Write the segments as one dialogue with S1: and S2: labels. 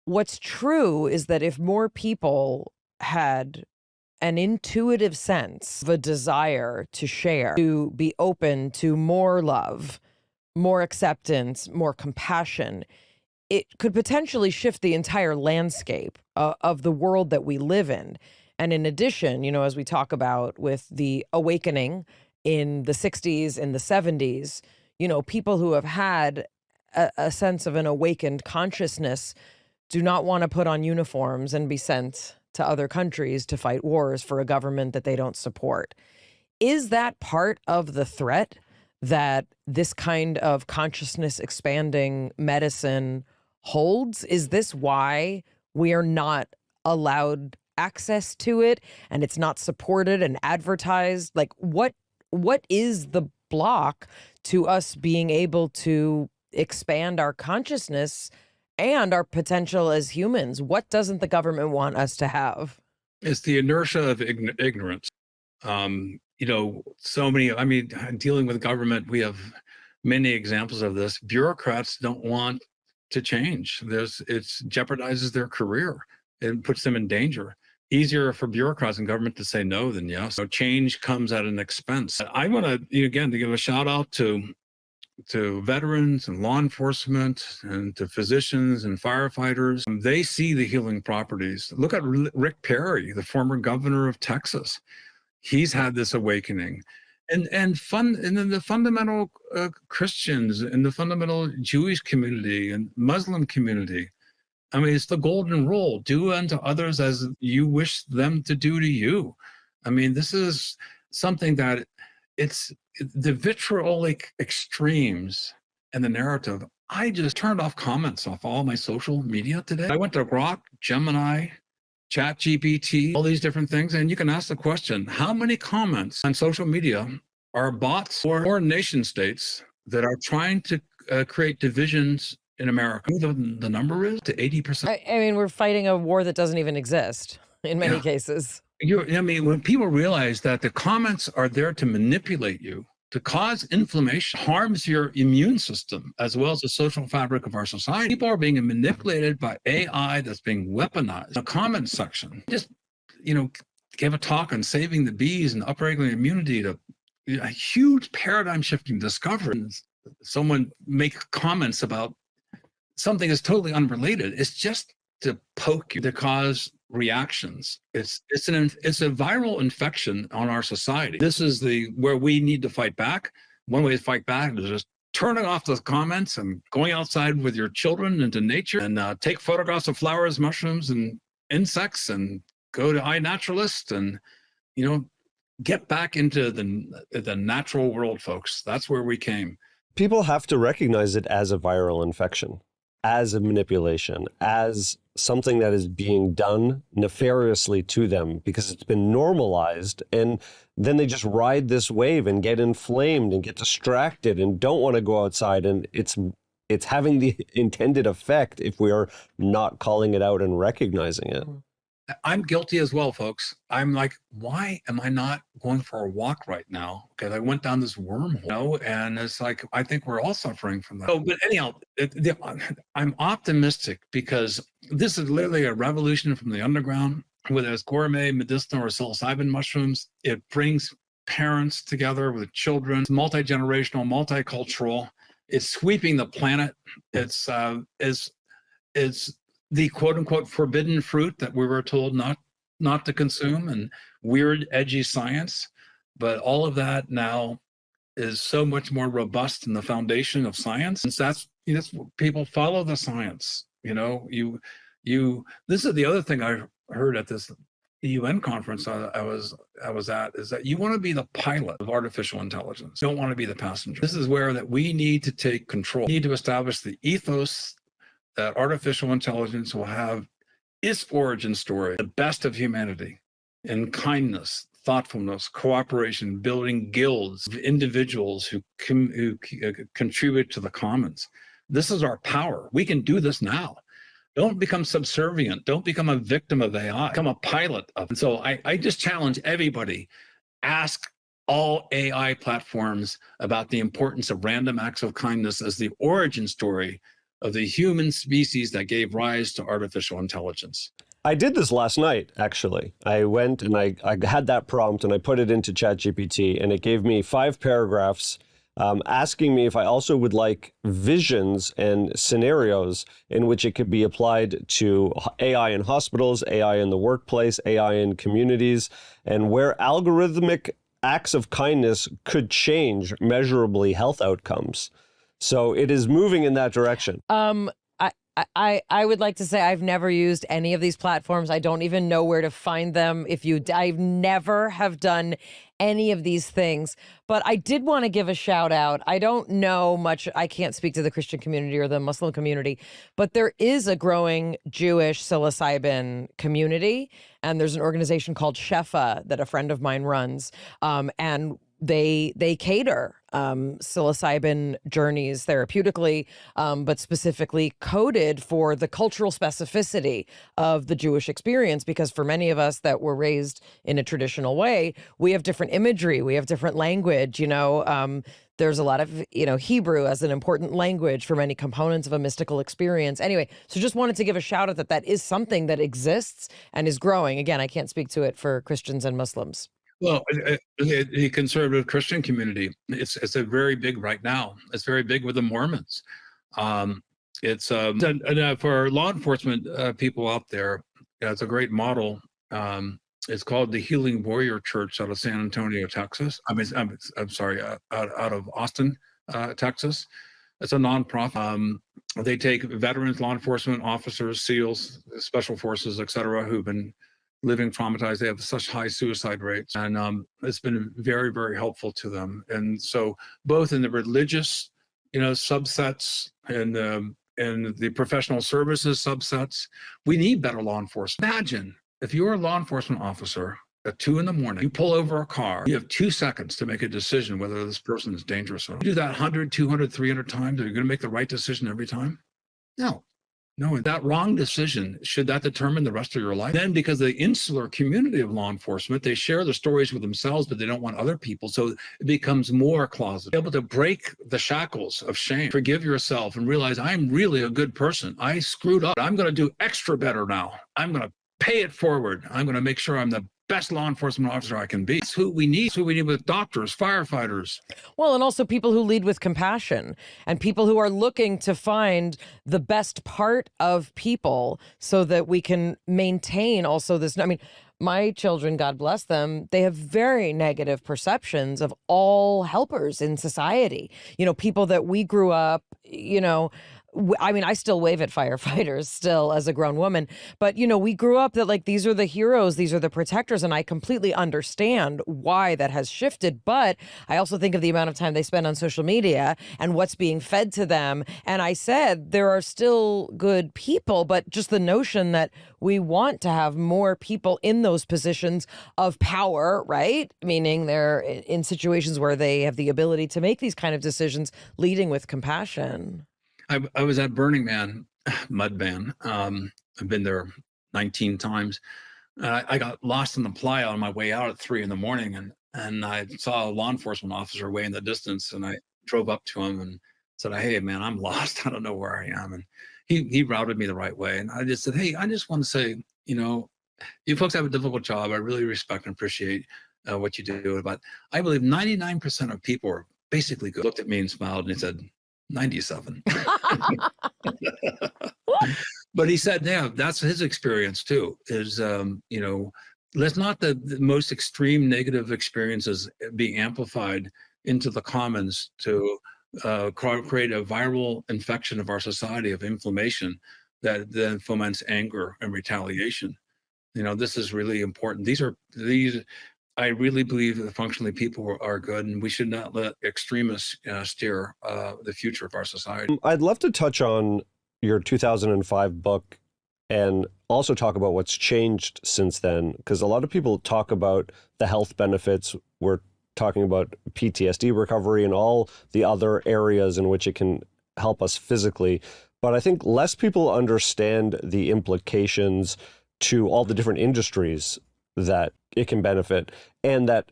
S1: What's true is that if more people had an intuitive sense of a desire to share, to be open to more love, more acceptance, more compassion, it could potentially shift the entire landscape of the world that we live in. And in addition, as we talk about with the awakening in the 60s, in the 70s, people who have had a sense of an awakened consciousness do not want to put on uniforms and be sent to other countries to fight wars for a government that they don't support. Is that part of the threat that this kind of consciousness expanding medicine holds? Is this why we are not allowed access to it and it's not supported and advertised? Like what is the block to us being able to expand our consciousness and our potential as humans? What doesn't the government want us to have?
S2: It's the inertia of ignorance. So many, I mean, dealing with government, we have many examples of this. Bureaucrats don't want to change. It jeopardizes their career. It puts them in danger. Easier for bureaucrats and government to say no than yes. So change comes at an expense. I want to, again, to give a shout out to veterans and law enforcement and to physicians and firefighters. They see the healing properties. Look at Rick Perry, the former governor of Texas. He's had this awakening. And then the fundamental Christians and the fundamental Jewish community and Muslim community. I mean, it's the golden rule: do unto others as you wish them to do to you. I mean, this is something that it's the vitriolic extremes and the narrative. I just turned off comments off all my social media today. I went to Grok, Gemini, ChatGPT, all these different things. And you can ask the question, how many comments on social media are bots or nation states that are trying to create divisions in America? The number is to 80%.
S1: I mean, we're fighting a war that doesn't even exist in many
S2: Yeah.
S1: cases.
S2: I mean, when people realize that the comments are there to manipulate you, to cause inflammation, harms your immune system, as well as the social fabric of our society. People are being manipulated by AI that's being weaponized. The comment section just, gave a talk on saving the bees and upregulating immunity to a huge paradigm shifting discovery. Someone make comments about something that's totally unrelated. It's just to poke you, to cause reactions. It's a viral infection on our society. This is where we need to fight back. One way to fight back is just turning off those comments and going outside with your children into nature and take photographs of flowers, mushrooms, and insects, and go to iNaturalist and get back into the natural world, folks. That's where we came.
S3: People have to recognize it as a viral infection, as a manipulation, as something that is being done nefariously to them because it's been normalized. And then they just ride this wave and get inflamed and get distracted and don't want to go outside. And it's having the intended effect if we are not calling it out and recognizing it.
S2: I'm guilty as well, folks. I'm like, why am I not going for a walk right now? Because I went down this wormhole, and it's like, I think we're all suffering from that. So, but anyhow, I'm optimistic because this is literally a revolution from the underground, whether it's gourmet, medicinal, or psilocybin mushrooms. It brings parents together with children. It's multi-generational, multicultural. It's sweeping the planet. It's the quote unquote forbidden fruit that we were told not to consume, and weird, edgy science. But all of that now is so much more robust in the foundation of science. And that's people follow the science. This is the other thing I heard at this UN conference I was at, is that you want to be the pilot of artificial intelligence. You don't want to be the passenger. This is where that we need to take control. We need to establish the ethos that artificial intelligence will have its origin story, the best of humanity, in kindness, thoughtfulness, cooperation, building guilds of individuals who contribute to the commons. This is our power. We can do this now. Don't become subservient. Don't become a victim of AI. Become a pilot of it. And so I just challenge everybody, ask all AI platforms about the importance of random acts of kindness as the origin story of the human species that gave rise to artificial intelligence.
S3: I did this last night, actually. I went and I had that prompt and I put it into ChatGPT, and it gave me 5 paragraphs asking me if I also would like visions and scenarios in which it could be applied to AI in hospitals, AI in the workplace, AI in communities, and where algorithmic acts of kindness could change measurably health outcomes. So it is moving in that direction.
S1: I would like to say I've never used any of these platforms. I don't even know where to find them. I've never have done any of these things, but I did want to give a shout out. I don't know much. I can't speak to the Christian community or the Muslim community, but there is a growing Jewish psilocybin community, and there's an organization called Shefa that a friend of mine runs, and they cater psilocybin journeys therapeutically, but specifically coded for the cultural specificity of the Jewish experience. Because for many of us that were raised in a traditional way, we have different imagery, we have different language. There's a lot of Hebrew as an important language for many components of a mystical experience. Anyway, so just wanted to give a shout out that is something that exists and is growing. Again, I can't speak to it for Christians and Muslims.
S2: Well, the conservative Christian community, it's a very big right now. It's very big with the Mormons. For law enforcement people out there, it's a great model. It's called the Healing Warrior Church out of San Antonio, Texas. I'm sorry, out of Austin, Texas. It's a nonprofit. They take veterans, law enforcement officers, SEALs, special forces, et cetera, who've been living traumatized. They have such high suicide rates, and it's been very, very helpful to them. And so both in the religious, subsets and the professional services subsets, we need better law enforcement. Imagine if you're a law enforcement officer at 2 a.m, you pull over a car, you have 2 seconds to make a decision whether this person is dangerous or not. You do that 100, 200, 300 times, are you going to make the right decision every time? No. No, that wrong decision, should that determine the rest of your life? Then, because the insular community of law enforcement, they share the stories with themselves, but they don't want other people. So it becomes more closeted. Able to break the shackles of shame, forgive yourself, and realize I'm really a good person. I screwed up. I'm going to do extra better now. I'm going to pay it forward. I'm going to make sure I'm the best law enforcement officer I can be. It's who we need. It's who we need with doctors, firefighters.
S1: Well, and also people who lead with compassion and people who are looking to find the best part of people so that we can maintain also this. I mean, my children, God bless them, they have very negative perceptions of all helpers in society. People that we grew up, I still wave at firefighters still as a grown woman, but we grew up that these are the heroes, these are the protectors, and I completely understand why that has shifted. But I also think of the amount of time they spend on social media and what's being fed to them. And I said there are still good people, but just the notion that we want to have more people in those positions of power, right? Meaning they're in situations where they have the ability to make these kind of decisions, leading with compassion.
S2: I was at Burning Man, Mud Ban. I've been there 19 times. I got lost in the playa on my way out at 3 a.m, and I saw a law enforcement officer way in the distance, and I drove up to him and said, "Hey, man, I'm lost. I don't know where I am." And he routed me the right way. And I just said, "Hey, I just want to say, you folks have a difficult job. I really respect and appreciate what you do. But I believe 99% of people are basically good." Looked at me and smiled, and he said, 97. But he said, yeah, that's his experience too, is, let's not the most extreme negative experiences be amplified into the commons to create a viral infection of our society of inflammation that then foments anger and retaliation. This is really important. I really believe that functionally people are good, and we should not let extremists steer the future of our society.
S3: I'd love to touch on your 2005 book and also talk about what's changed since then, because a lot of people talk about the health benefits. We're talking about PTSD recovery and all the other areas in which it can help us physically. But I think less people understand the implications to all the different industries that it can benefit, and that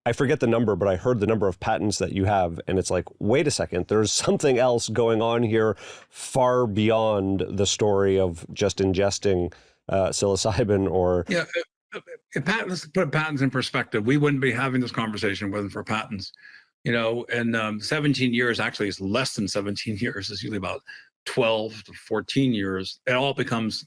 S3: I forget the number, but I heard the number of patents that you have, and it's like, wait a second, there's something else going on here far beyond the story of just ingesting psilocybin or...
S2: Yeah, let's put patents in perspective. We wouldn't be having this conversation if it wasn't for patents. And 17 years, actually it's less than 17 years. It's usually about 12 to 14 years. It all becomes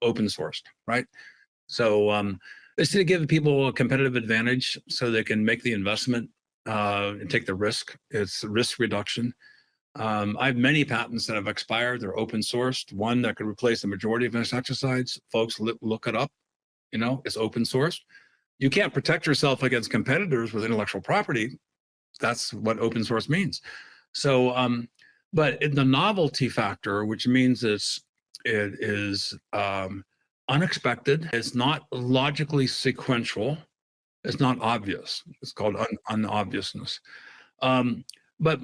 S2: open sourced, right? So it's to give people a competitive advantage so they can make the investment and take the risk. It's risk reduction. I have many patents that have expired. They're open sourced. One that could replace the majority of insecticides. Folks, look it up. It's open source. You can't protect yourself against competitors with intellectual property. That's what open source means. So, but in the novelty factor, which means it is unexpected. It's not logically sequential. It's not obvious. It's called unobviousness. But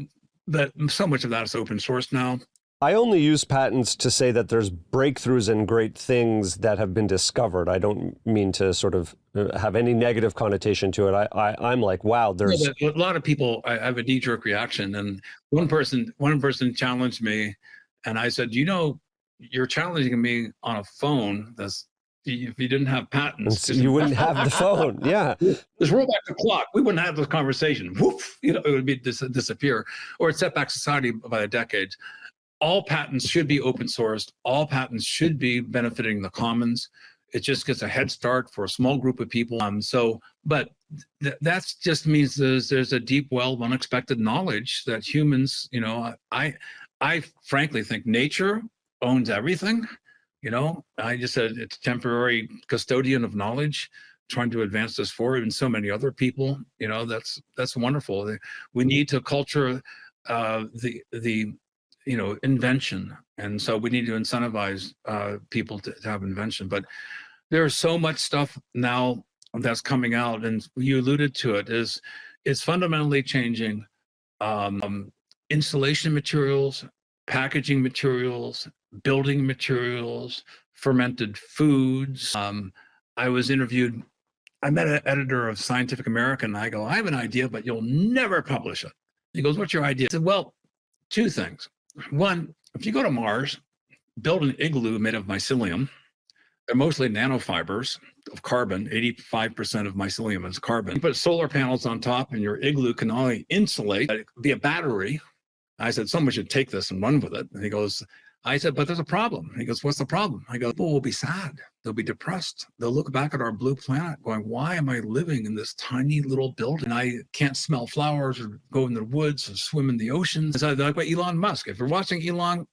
S2: so much of that is open source now.
S3: I only use patents to say that there's breakthroughs and great things that have been discovered. I don't mean to sort of have any negative connotation to it. I'm like, wow, there's...
S2: A lot of people, I have a knee-jerk reaction. And one person challenged me, and I said, you're challenging me on a phone that's, if you didn't have patents,
S3: you wouldn't have the phone. Yeah.
S2: Let's roll back the clock. We wouldn't have this conversation. Woof, it would be disappear, or it set back society by a decade. All patents should be open sourced. All patents should be benefiting the commons. It just gets a head start for a small group of people. But that just means there's a deep well of unexpected knowledge that humans, I frankly think nature owns everything. I just said it's temporary custodian of knowledge, trying to advance this forward, and so many other people. That's wonderful. We need to culture the invention, and so we need to incentivize people to have invention. But there's so much stuff now that's coming out, and you alluded to it. It's fundamentally changing installation materials, packaging materials, building materials, fermented foods. I was interviewed. I met an editor of Scientific American. And I go, I have an idea, but you'll never publish it. He goes, what's your idea? I said, well, two things. One, if you go to Mars, build an igloo made of mycelium. They're mostly nanofibers of carbon. 85% of mycelium is carbon. You put solar panels on top, and your igloo can not only insulate, but it could be a battery. I said, someone should take this and run with it. And I said, but there's a problem. He goes, what's the problem? I go, people will be sad. They'll be depressed. They'll look back at our blue planet going, why am I living in this tiny little building? I can't smell flowers or go in the woods or swim in the oceans. So like what Elon Musk, if you're watching Elon,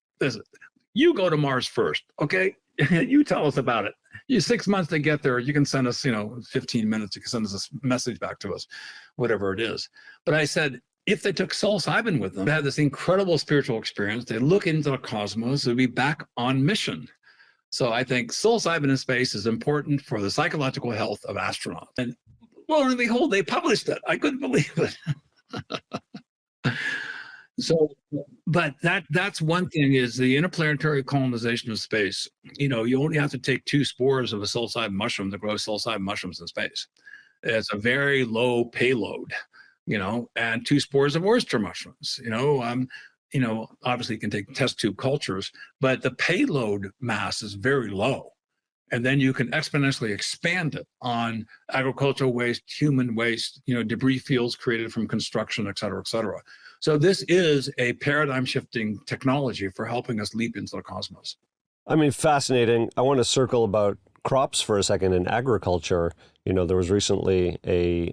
S2: you go to Mars first, okay? You tell us about it. You 6 months to get there. You can send us, 15 minutes. You can send us a message back to us, whatever it is. But I said, if they took psilocybin with them, they had this incredible spiritual experience, they look into the cosmos, they'd be back on mission. So I think psilocybin in space is important for the psychological health of astronauts. And lo and behold, they published it. I couldn't believe it. So, but that's one thing, is the interplanetary colonization of space. You only have to take 2 spores of a psilocybin mushroom to grow psilocybin mushrooms in space. It's a very low payload. And 2 spores of oyster mushrooms, obviously you can take test tube cultures, but the payload mass is very low. And then you can exponentially expand it on agricultural waste, human waste, debris fields created from construction, et cetera, et cetera. So this is a paradigm shifting technology for helping us leap into the cosmos.
S3: I mean, fascinating. I want to circle about crops for a second in agriculture. There was recently a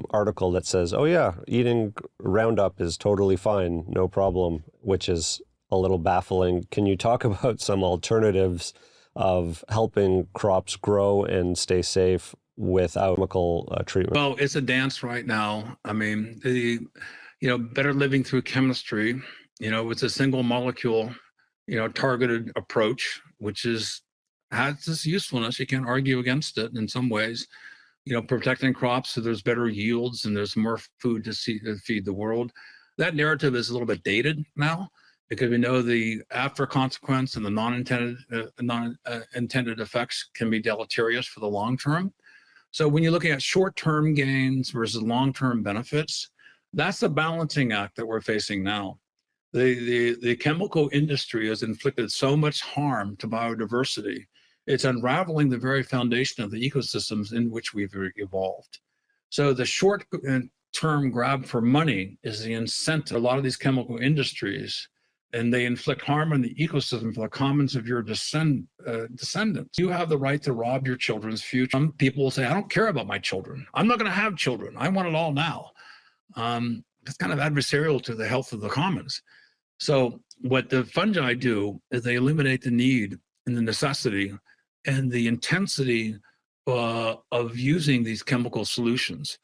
S3: article that says, oh yeah, eating Roundup is totally fine, no problem, which is a little baffling. Can you talk about some alternatives of helping crops grow and stay safe without chemical treatment?
S2: Well, it's a dance right now. I mean, better living through chemistry, it's a single molecule, targeted approach, which has this usefulness. You can't argue against it in some ways. Protecting crops so there's better yields and there's more food to feed the world. That narrative is a little bit dated now, because we know the after consequence and the non-intended effects can be deleterious for the long term. So when you're looking at short-term gains versus long-term benefits, that's the balancing act that we're facing now. The chemical industry has inflicted so much harm to biodiversity. It's unraveling the very foundation of the ecosystems in which we've evolved. So the short-term grab for money is the incentive. A lot of these chemical industries, and they inflict harm on the ecosystem for the commons of your descendants. You have the right to rob your children's future. Some people will say, I don't care about my children. I'm not going to have children. I want it all now. It's kind of adversarial to the health of the commons. So what the fungi do is they eliminate the need and the necessity and the intensity of using these chemical solutions.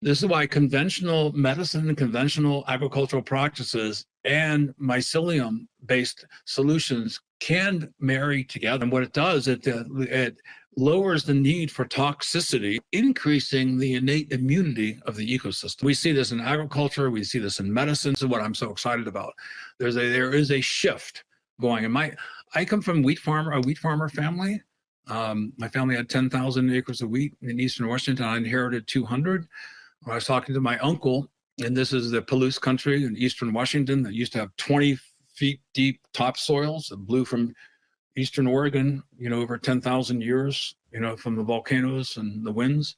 S2: This is why conventional medicine and conventional agricultural practices and mycelium-based solutions can marry together. And what it does, it lowers the need for toxicity, increasing the innate immunity of the ecosystem. We see this in agriculture. We see this in medicine. This is what I'm so excited about. There is a shift going. And I come from a wheat farmer family. My family had 10,000 acres of wheat in Eastern Washington. I inherited 200. I was talking to my uncle, and this is the Palouse country in Eastern Washington that used to have 20 feet deep topsoils that blew from Eastern Oregon, over 10,000 years, from the volcanoes and the winds,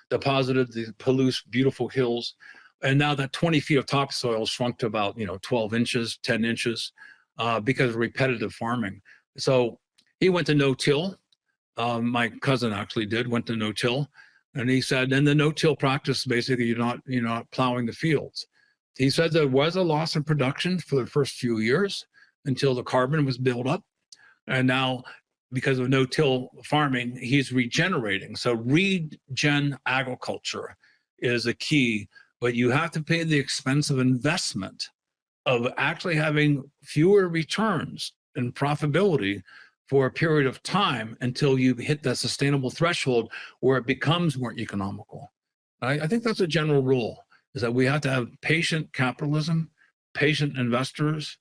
S2: deposited the Palouse beautiful hills. And now that 20 feet of topsoil shrunk to about, 12 inches, 10 inches, because of repetitive farming. So he went to no-till. My cousin actually went to no-till. And he said, in the no-till practice, basically, you're not plowing the fields. He said there was a loss in production for the first few years until the carbon was built up. And now, because of no-till farming, he's regenerating. So regen agriculture is a key, but you have to pay the expensive investment of actually having fewer returns and profitability for a period of time until you hit that sustainable threshold where it becomes more economical. I think that's a general rule, is that we have to have patient capitalism, patient investors.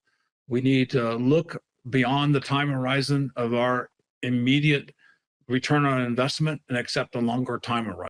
S2: We need to look beyond the time horizon of our immediate return on investment and accept a longer time horizon.